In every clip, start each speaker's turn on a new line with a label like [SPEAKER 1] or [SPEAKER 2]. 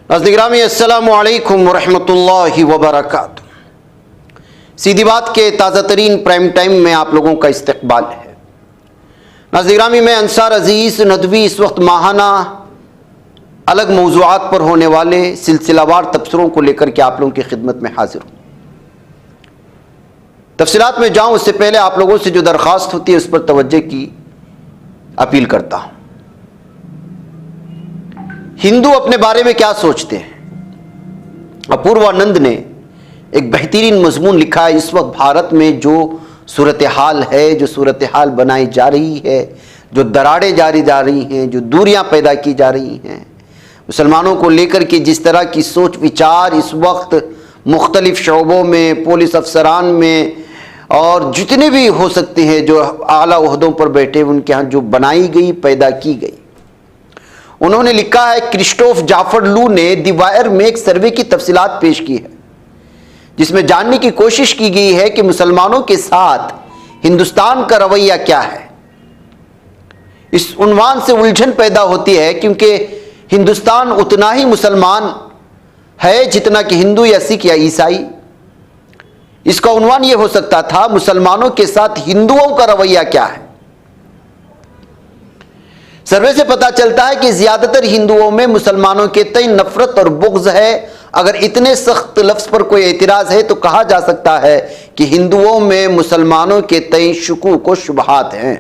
[SPEAKER 1] नाज़रीन अस्सलामु अलैकुम वरहमतुल्लाहि वबरकातुहू। सीधी बात के ताज़ा तरीन प्राइम टाइम में आप लोगों का इस्तकबाल है। नाज़रीन मैं अंसार अजीज़ नदवी इस वक्त माहाना अलग मौज़ूआत पर होने वाले सिलसिलावार तबसरों को लेकर के आप लोगों की खिदमत में हाजिर हूँ। तफसीलात में जाऊँ उससे पहले आप लोगों से जो दरख्वास्त होती है उस पर तवज्जो की अपील करता हूँ। हिंदू अपने बारे में क्या सोचते हैं? अपूर्वानंद ने एक बेहतरीन मजमून लिखा है। इस वक्त भारत में जो सूरत हाल है, जो सूरत हाल बनाई जा रही है, जो दरारें जारी जा रही हैं, जो दूरियां पैदा की जा रही हैं, मुसलमानों को लेकर के जिस तरह की सोच विचार इस वक्त मुख्तलिफ शोबों में, पुलिस अफसरान में और जितने भी हो सकते हैं जो आला ओहदों पर बैठे उनके यहाँ जो बनाई गई, पैदा की गई। उन्होंने लिखा है, क्रिस्टोफ जाफर लू ने द वायर में एक सर्वे की तफसीलात पेश की है जिसमें जानने की कोशिश की गई है कि मुसलमानों के साथ हिंदुस्तान का रवैया क्या है। इस उन्वान से उलझन पैदा होती है क्योंकि हिंदुस्तान उतना ही मुसलमान है जितना कि हिंदू या सिख या ईसाई। इसका उन्वान यह हो सकता था, मुसलमानों के साथ हिंदुओं का रवैया क्या है। सर्वे से पता चलता है कि ज्यादातर हिंदुओं में मुसलमानों के तय नफरत और बुग़्ज़ है। अगर इतने सख्त लफ्ज़ पर कोई एतराज़ है तो कहा जा सकता है कि हिंदुओं में मुसलमानों के तय शुकूक व शुबहात हैं।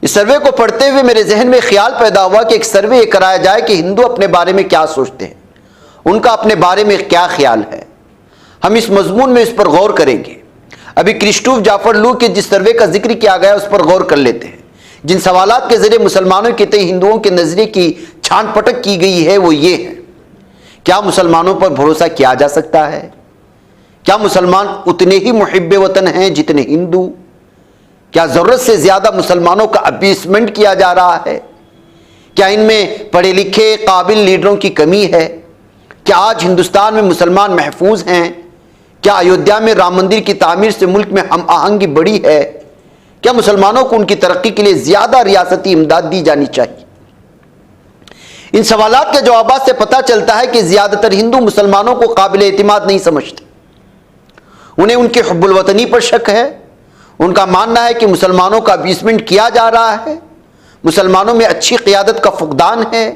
[SPEAKER 1] इस सर्वे को पढ़ते हुए मेरे जहन में ख्याल पैदा हुआ कि एक सर्वे कराया जाए कि हिंदू अपने बारे में क्या सोचते हैं, उनका अपने बारे में क्या ख्याल है। हम इस मजमून में इस पर गौर करेंगे। अभी क्रिस्टोफ जाफर लू के जिस सर्वे का जिक्र किया गया उस पर गौर कर लेते हैं। जिन सवालात के जरिए मुसलमानों के तय हिंदुओं के नजरिए की छान पटक की गई है वो ये है, क्या मुसलमानों पर भरोसा किया जा सकता है? क्या मुसलमान उतने ही मुहिब्बे वतन हैं जितने हिंदू? क्या जरूरत से ज्यादा मुसलमानों का अपीसमेंट किया जा रहा है? क्या इनमें पढ़े लिखे काबिल लीडरों की कमी है? क्या आज हिंदुस्तान में मुसलमान महफूज हैं? क्या अयोध्या में राम मंदिर की तामीर से मुल्क में हम आहंगी बढ़ी है? क्या मुसलमानों को उनकी तरक्की के लिए ज्यादा रियासती इमदाद दी जानी चाहिए? इन सवालात के जवाबात से पता चलता है कि ज्यादातर हिंदू मुसलमानों को काबिल एतिमाद नहीं समझते। उन्हें उनके हुब्बुल वतनी पर शक है। उनका मानना है कि मुसलमानों का अपीसमेंट किया जा रहा है, मुसलमानों में अच्छी क़ियादत का फुक़दान है,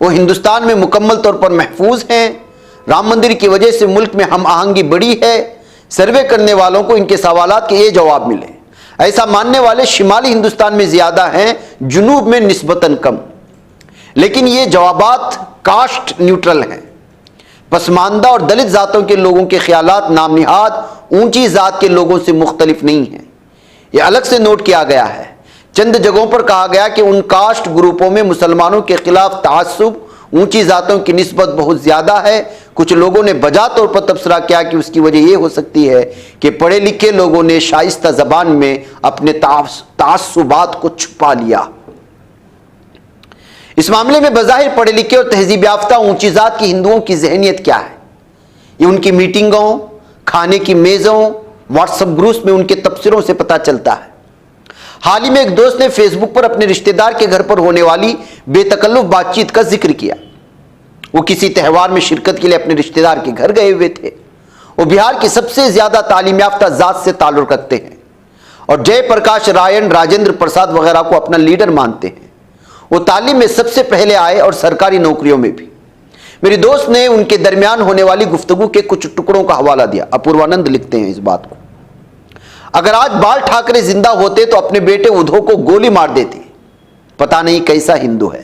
[SPEAKER 1] वो हिंदुस्तान में मुकम्मल तौर पर महफूज हैं, राम मंदिर की वजह से मुल्क में हम आहंगी बढ़ी है। सर्वे करने वालों को इनके सवालात के ये जवाब मिले। ऐसा मानने वाले शिमाली हिंदुस्तान में ज्यादा हैं, जुनूब में निस्बतन कम। लेकिन ये जवाबात कास्ट न्यूट्रल हैं। पसमानदा और दलित जातों के लोगों के ख्यालात नामनिहाद ऊंची जात के लोगों से मुख्तलिफ नहीं हैं। यह अलग से नोट किया गया है। चंद जगहों पर कहा गया कि उन कास्ट ग्रुपों में मुसलमानों के खिलाफ तासुब ऊंची जातों की निस्बत बहुत ज्यादा है। कुछ लोगों ने बजा तौर पर तबसरा किया कि उसकी वजह यह हो सकती है कि पढ़े लिखे लोगों ने शाइस्ता जबान में अपने तासुबात को छुपा लिया। इस मामले में बज़ाहिर पढ़े लिखे और तहजीब याफ्ता ऊंची जात की हिंदुओं की जहनियत क्या है? ये उनकी मीटिंगों, खाने की मेज़ों, व्हाट्सएप ग्रुप्स में उनके तबसरों से पता चलता है। हाल ही में एक दोस्त ने फेसबुक पर अपने रिश्तेदार के घर पर होने वाली बेतकल्लुफ बातचीत का जिक्र किया। वो किसी त्यौहार में शिरकत के लिए अपने रिश्तेदार के घर गए हुए थे। वो बिहार की सबसे ज्यादा तालीम याफ्ता जात से ताल्लुक रखते हैं और जयप्रकाश नारायण, राजेंद्र प्रसाद वगैरह को अपना लीडर मानते हैं। वो तालीम में सबसे पहले आए और सरकारी नौकरियों में भी। मेरी दोस्त ने उनके दरमियान होने वाली गुफ्तगू के कुछ टुकड़ों का हवाला दिया। अपूर्वानंद लिखते हैं इस बात को, अगर आज बाल ठाकरे जिंदा होते तो अपने बेटे उद्धव को गोली मार देते। पता नहीं कैसा हिंदू है।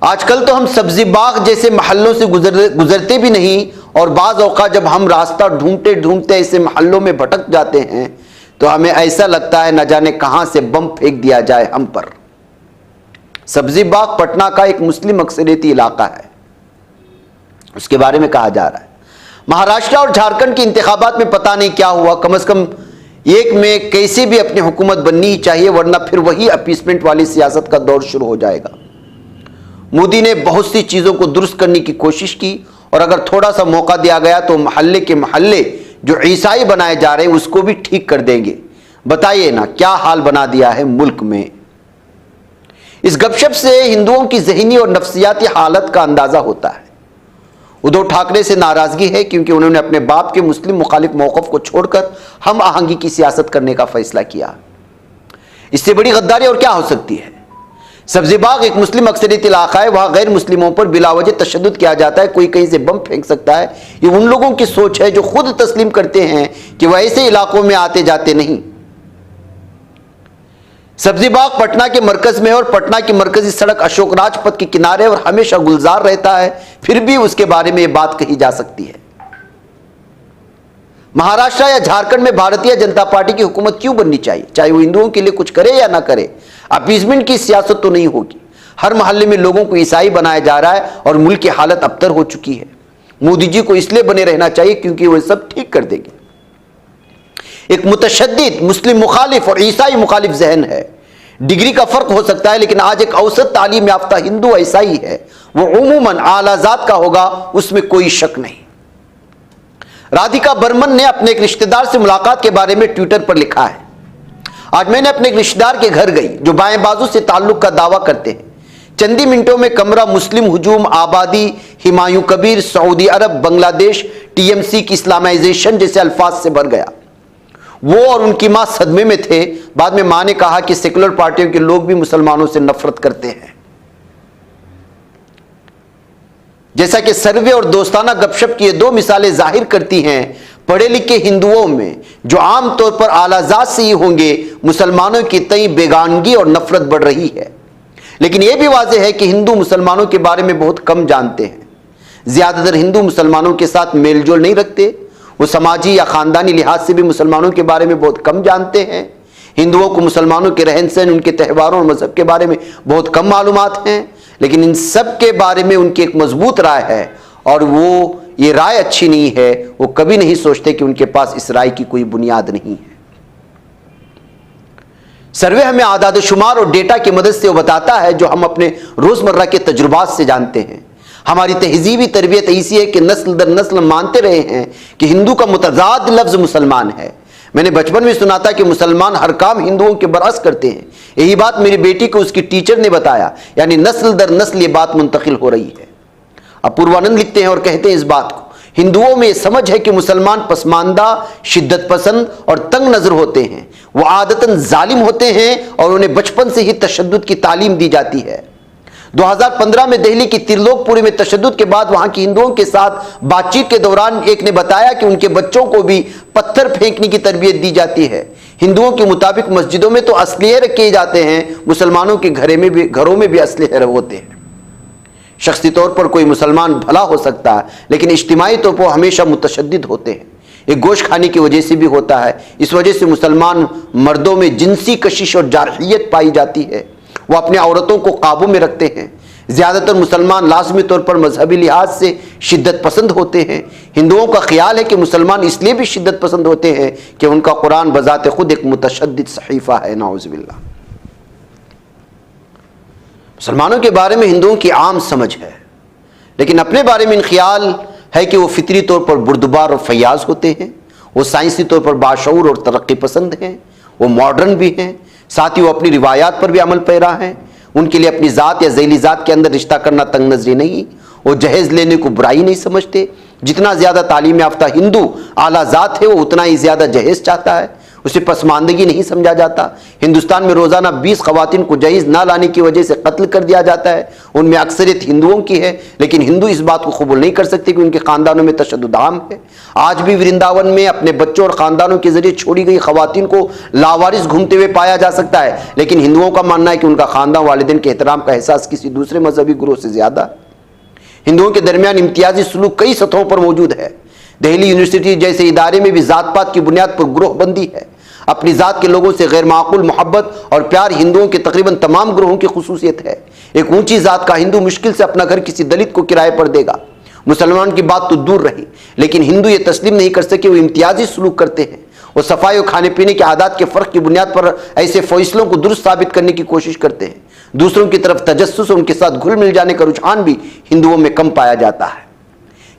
[SPEAKER 1] आजकल तो हम सब्जी बाग जैसे महल्लों से गुजरते भी नहीं और बाज औक़ात जब हम रास्ता ढूंढते ढूंढते ऐसे महल्लों में भटक जाते हैं तो हमें ऐसा लगता है न जाने कहां से बम फेंक दिया जाए हम पर। सब्जी बाग पटना का एक मुस्लिम अक्सरियती इलाका है। उसके बारे में कहा जा रहा है महाराष्ट्र और झारखंड के इंतखाबात में पता नहीं क्या हुआ, कम से कम एक में कैसे भी अपनी हुकूमत बननी ही चाहिए वरना फिर वही अपीसमेंट वाली सियासत का दौर शुरू हो जाएगा। मोदी ने बहुत सी चीजों को दुरुस्त करने की कोशिश की और अगर थोड़ा सा मौका दिया गया तो महल्ले के महल्ले जो ईसाई बनाए जा रहे हैं उसको भी ठीक कर देंगे। बताइए ना क्या हाल बना दिया है मुल्क में। इस गपशप से हिंदुओं की ज़हनी और नफ्सियाती हालत का अंदाज़ा होता है। उद्धव ठाकरे से नाराज़गी है क्योंकि उन्होंने अपने बाप के मुस्लिम मुखालिफ मौक़िफ़ को छोड़कर हम आहंगी की सियासत करने का फैसला किया। इससे बड़ी गद्दारी और क्या हो सकती है। सब्ज़ी बाग एक मुस्लिम अक्सरियत इलाका है, वहाँ गैर मुस्लिमों पर बिलावजह तशद्दुद किया जाता है, कोई कहीं से बम फेंक सकता है। ये उन लोगों की सोच है जो खुद तस्लीम करते हैं कि वह ऐसे इलाकों में आते जाते नहीं। सब्ज़ी बाग पटना के मरकज़ में है और पटना की मरकजी सड़क अशोक राजपथ के किनारे और हमेशा गुलजार रहता है, फिर भी उसके बारे में ये बात कही जा सकती है। महाराष्ट्र या झारखंड में भारतीय जनता पार्टी की हुकूमत क्यों बननी चाहिए, चाहे वो हिंदुओं के लिए कुछ करे या ना करे। अपीजमेंट की सियासत तो नहीं होगी। हर मोहल्ले में लोगों को ईसाई बनाया जा रहा है और मुल्क की हालत अबतर हो चुकी है। मोदी जी को इसलिए बने रहना चाहिए क्योंकि वो सब ठीक कर देंगे। एक मुतशद्दिद मुस्लिम मुखालिफ और ईसाई मुखालिफ जहन है। डिग्री का फर्क हो सकता है, लेकिन आज एक औसत तालीम याफ्ता हिंदू ऐसा ही है, वो उमूमन आलाजात का होगा, उसमें कोई शक नहीं। राधिका बर्मन ने अपने एक रिश्तेदार से मुलाकात के बारे में ट्विटर पर लिखा है, आज मैंने अपने एक रिश्तेदार के घर गई जो बाएं बाजू से ताल्लुक का दावा करते हैं। चंद ही मिनटों में कमरा मुस्लिम हुजूम, आबादी, हिमायूं कबीर, सऊदी अरब, बांग्लादेश, टीएमसी की इस्लामाइजेशन जैसे अल्फाज से भर गया। वो और उनकी मां सदमे में थे। बाद में मां ने कहा कि सेकुलर पार्टियों के लोग भी मुसलमानों से नफरत करते हैं। जैसा कि सर्वे और दोस्ताना गपशप की ये दो मिसालें जाहिर करती हैं, पढ़े लिखे हिंदुओं में जो आमतौर पर आलाजात से ही होंगे, मुसलमानों की तई बेगानगी और नफरत बढ़ रही है। लेकिन यह भी वाज़ेह है कि हिंदू मुसलमानों के बारे में बहुत कम जानते हैं। ज़्यादातर हिंदू मुसलमानों के साथ मेलजोल नहीं रखते। वो समाजी या ख़ानदानी लिहाज से भी मुसलमानों के बारे में बहुत कम जानते हैं। हिंदुओं को मुसलमानों के रहन सहन, उनके त्योहारों और मज़हब के बारे में बहुत कम मालूमात हैं। लेकिन इन सब के बारे में उनकी एक मजबूत राय है, और वो ये राय अच्छी नहीं है। वो कभी नहीं सोचते कि उनके पास इस राय की कोई बुनियाद नहीं है। सर्वे हमें आदाद शुमार और डेटा की मदद से वो बताता है जो हम अपने रोज़मर्रा के तजुर्बात से जानते हैं। हमारी तहजीबी तरबियत ऐसी है कि नस्ल दर नस्ल मानते रहे हैं कि हिंदू का मुतजाद लफ्ज़ मुसलमान है। मैंने बचपन में सुना था कि मुसलमान हर काम हिंदुओं के बरअक्स करते हैं। यही बात मेरी बेटी को उसकी टीचर ने बताया, यानी नस्ल दर नस्ल ये बात मुंतकिल हो रही है। अपूर्वानंद लिखते हैं और कहते हैं इस बात को, हिंदुओं में यह समझ है कि मुसलमान पसमानदा, शिद्दत पसंद और तंग नजर होते हैं। वो आदतन जालिम होते हैं और उन्हें बचपन से ही तशद्दुद की तालीम दी जाती है। 2015 में दिल्ली की त्रिलोकपुरी में तशद्दुद के बाद वहां के हिंदुओं के साथ बातचीत के दौरान एक ने बताया कि उनके बच्चों को भी पत्थर फेंकने की तरबियत दी जाती है। हिंदुओं के मुताबिक मस्जिदों में तो असलहे रखे जाते हैं, मुसलमानों के घरों में भी असलहे होते हैं। शख्सी तौर पर कोई मुसलमान भला हो सकता है, लेकिन इज्तिमाई तौर पर हमेशा मुतशद्दिद होते हैं। एक गोश्त खाने की वजह से भी होता है। इस वजह से मुसलमान मर्दों में जिनसी कशिश और जारहियत पाई जाती है। वो अपने औरतों को काबू में रखते हैं। ज़्यादातर मुसलमान लाजमी तौर पर मजहबी लिहाज से शिद्दत पसंद होते हैं। हिंदुओं का ख्याल है कि मुसलमान इसलिए भी शिद्दत पसंद होते हैं कि उनका कुरान बजाते खुद एक मुतशद्दिद सहीफ़ा है, नाउज़ुबिल्लाह। मुसलमानों के बारे में हिंदुओं की आम समझ है, लेकिन अपने बारे में इन ख्याल है कि वो फितरी तौर पर बुर्दबार और फयाज होते हैं। वो साइंसी तौर पर बाशऊर और तरक्की पसंद हैं। वो मॉडर्न भी हैं, साथ ही वो अपनी रिवायात पर भी अमल पैरा हैं। उनके लिए अपनी ज़ात या ज़ैली ज़ात के अंदर रिश्ता करना तंग नजरी नहीं। वो जहेज़ लेने को बुराई नहीं समझते। जितना ज़्यादा तालीम याफ्ता हिंदू आला ज़ात है, वो उतना ही ज़्यादा जहेज़ चाहता है। उसे पसमानदगी नहीं समझा जाता। हिंदुस्तान में रोज़ाना 20 ख़वातीन को जहेज़ ना लाने की वजह से कत्ल कर दिया जाता है। उनमें अक्सरियत हिंदुओं की है, लेकिन हिंदू इस बात को कबूल नहीं कर सकते कि उनके ख़ानदानों में तशद्दुद आम है। आज भी वृंदावन में अपने बच्चों और ख़ानदानों के ज़रिए छोड़ी गई ख़वातीन को लावारिस घूमते हुए पाया जा सकता है, लेकिन हिंदुओं का मानना है कि उनका ख़ानदान वालिदैन के एहतराम का एहसास किसी दूसरे मजहबी ग्रोह से ज़्यादा है। हिंदुओं के दरमियान इम्तियाजी सलूक कई सतहों पर मौजूद है। दिल्ली यूनिवर्सिटी जैसे इदारे में भी ज़ात पात की बुनियाद पर ग्रोहबंदी है। अपनी ज़ात के लोगों से गैर माकूल मोहब्बत और प्यार हिंदुओं के तकरीबन तमाम ग्रोहों की खुसूसियत है। एक ऊंची ज़ात का हिंदू मुश्किल से अपना घर किसी दलित को किराए पर देगा। मुसलमान की बात तो दूर रही, लेकिन हिंदू ये तस्लीम नहीं कर सके वो इम्तियाजी सलूक करते हैं। वो सफाई और खाने पीने के आदात के फ़र्क की बुनियाद पर ऐसे फैसलों को दुरुस्त साबित करने की कोशिश करते हैं। दूसरों की तरफ तजस्सुस और उनके साथ घुल मिल जाने का रुझान भी हिंदुओं में कम पाया जाता है।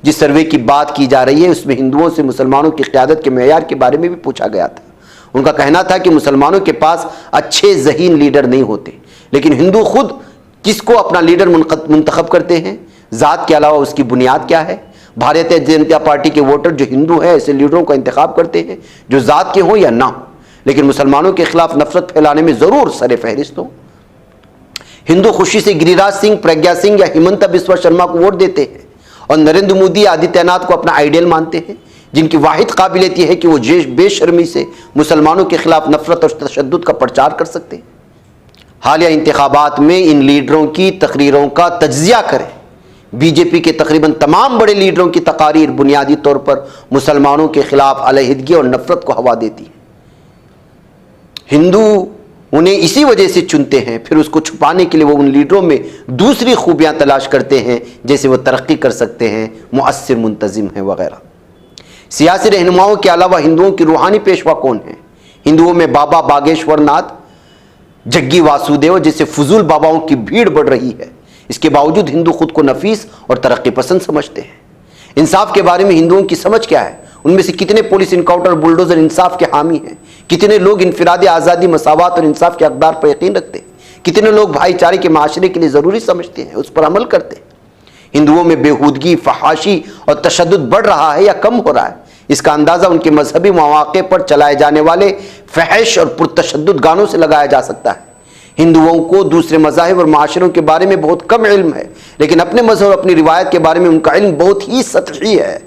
[SPEAKER 1] जिस सर्वे की बात की जा रही है उसमें हिंदुओं से मुसलमानों की क़यादत के मेयार के बारे में भी पूछा गया था। उनका कहना था कि मुसलमानों के पास अच्छे ज़हीन लीडर नहीं होते, लेकिन हिंदू खुद किसको अपना लीडर मुंतखब करते हैं, जात के अलावा उसकी बुनियाद क्या है। भारतीय जनता पार्टी के वोटर जो हिंदू हैं ऐसे लीडरों का इंतखाब करते हैं जो जात के हों या ना हो, लेकिन मुसलमानों के खिलाफ नफरत फैलाने में जरूर सरे फहरिस्त हो। हिंदू खुशी से गिरिराज सिंह, प्रज्ञा सिंह या हिमंता बिस्वा शर्मा को वोट देते हैं और नरेंद्र मोदी, आदित्यनाथ को अपना आइडियल मानते हैं, जिनकी वाहिद काबिलियत यह है कि वो बेशर्मी से मुसलमानों के खिलाफ नफरत और तशद्दुद का प्रचार कर सकते हैं। हालिया इंतखाबात में इन लीडरों की तकरीरों का तज्जिया करें। बीजेपी के तकरीबन तमाम बड़े लीडरों की तकारीर बुनियादी तौर पर मुसलमानों के खिलाफ अलहदगी और नफरत को हवा देती है। हिंदू उन्हें इसी वजह से चुनते हैं, फिर उसको छुपाने के लिए वो उन लीडरों में दूसरी खूबियां तलाश करते हैं, जैसे वो तरक्की कर सकते हैं, मुअस्सिर, मुंतजिम हैं वगैरह। सियासी रहनुमाओं के अलावा हिंदुओं की रूहानी पेशवा कौन है? हिंदुओं में बाबा बागेश्वर नाथ, जग्गी वासुदेव जैसे फजूल बाबाओं की भीड़ बढ़ रही है। इसके बावजूद हिंदू खुद को नफीस और तरक्की पसंद समझते हैं। इंसाफ के बारे में हिंदुओं की समझ क्या है? उनमें से कितने पुलिस, इनकाउंटर, बुलडोजर इंसाफ के हामी हैं? कितने लोग इनफिरादी आज़ादी, मसावत और इंसाफ के अक़दार पर यकीन रखते हैं? कितने लोग भाईचारे के माशरे के लिए ज़रूरी समझते हैं, उस पर अमल करते हैं? हिंदुओं में बेहूदगी, फहाशी और तशद्दुद बढ़ रहा है या कम हो रहा है? इसका अंदाज़ा उनके मजहबी मौक़े पर चलाए जाने वाले फहश और पुरतशद्दुद गानों से लगाया जा सकता है। हिंदुओं को दूसरे मज़ाहिब और माशरों के बारे में बहुत कम इल्म है, लेकिन अपने मज़हब और अपनी रिवायत के बारे में उनका इल्म बहुत ही सतही है।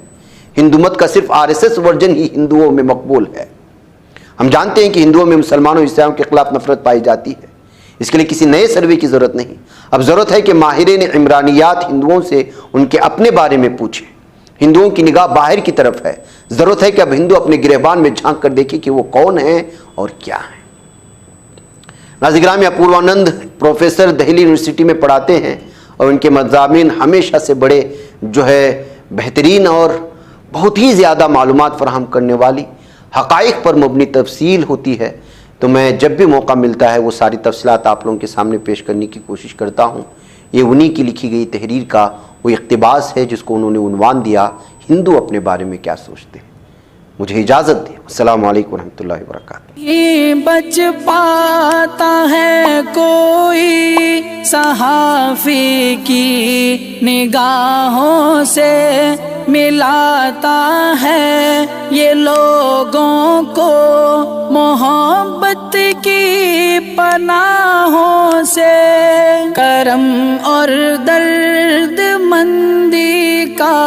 [SPEAKER 1] हिंदू मत का सिर्फ RSS वर्जन ही हिंदुओं में मकबूल है। हम जानते हैं कि हिंदुओं में मुसलमानों और ईसाइयों के खिलाफ नफरत पाई जाती है। इसके लिए किसी नए सर्वे की ज़रूरत नहीं, अब ज़रूरत है कि माहिरीन इमरानियात हिंदुओं से उनके अपने बारे में पूछें। हिंदुओं की निगाह बाहर की तरफ है। ज़रूरत है कि अब हिंदू अपने गिरहबान में झांक कर देखें कि वो कौन है और क्या है। नाज़िर-ए-गिरामी, अपूर्वानंद प्रोफेसर दिल्ली यूनिवर्सिटी में पढ़ाते हैं और उनके मज़ामीन हमेशा से बड़े बेहतरीन और बहुत ही ज़्यादा मालूमात फराहम करने वाली, हक़ाइक़ पर मबनी तफसील होती है। तो मैं जब भी मौका मिलता है वो सारी तफसीलात आप लोगों के सामने पेश करने की कोशिश करता हूँ। ये उन्हीं की लिखी गई तहरीर का वो इक़्तिबास है जिसको उन्होंने उन्वान दिया, हिंदू अपने बारे में क्या सोचते हैं। मुझे इजाज़त दें। अस्सलामु अलैकुम रहमतुल्लाहि व बरकातुहू।
[SPEAKER 2] ये बच पाता है कोई सहाफ़ी की निगाहों से, मिलाता है ये लोगों को मोहब्बत की पनाहों से। करम और दर्द मंदी का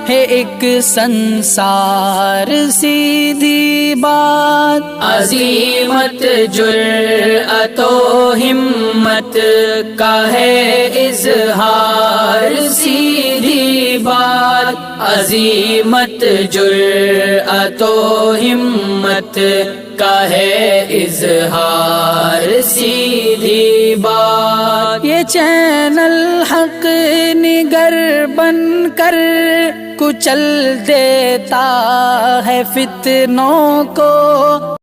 [SPEAKER 2] है एक संसार, सीधी बात। अज़ीमत जुर्अतो हिम्मत का है इज़हार, सीधी बात। अज़ीमत जुर्अतो हिम्मत का है इज़हार, सीधी बात। ये चैनल हक निगर बन कर कुचल देता है फितनों को।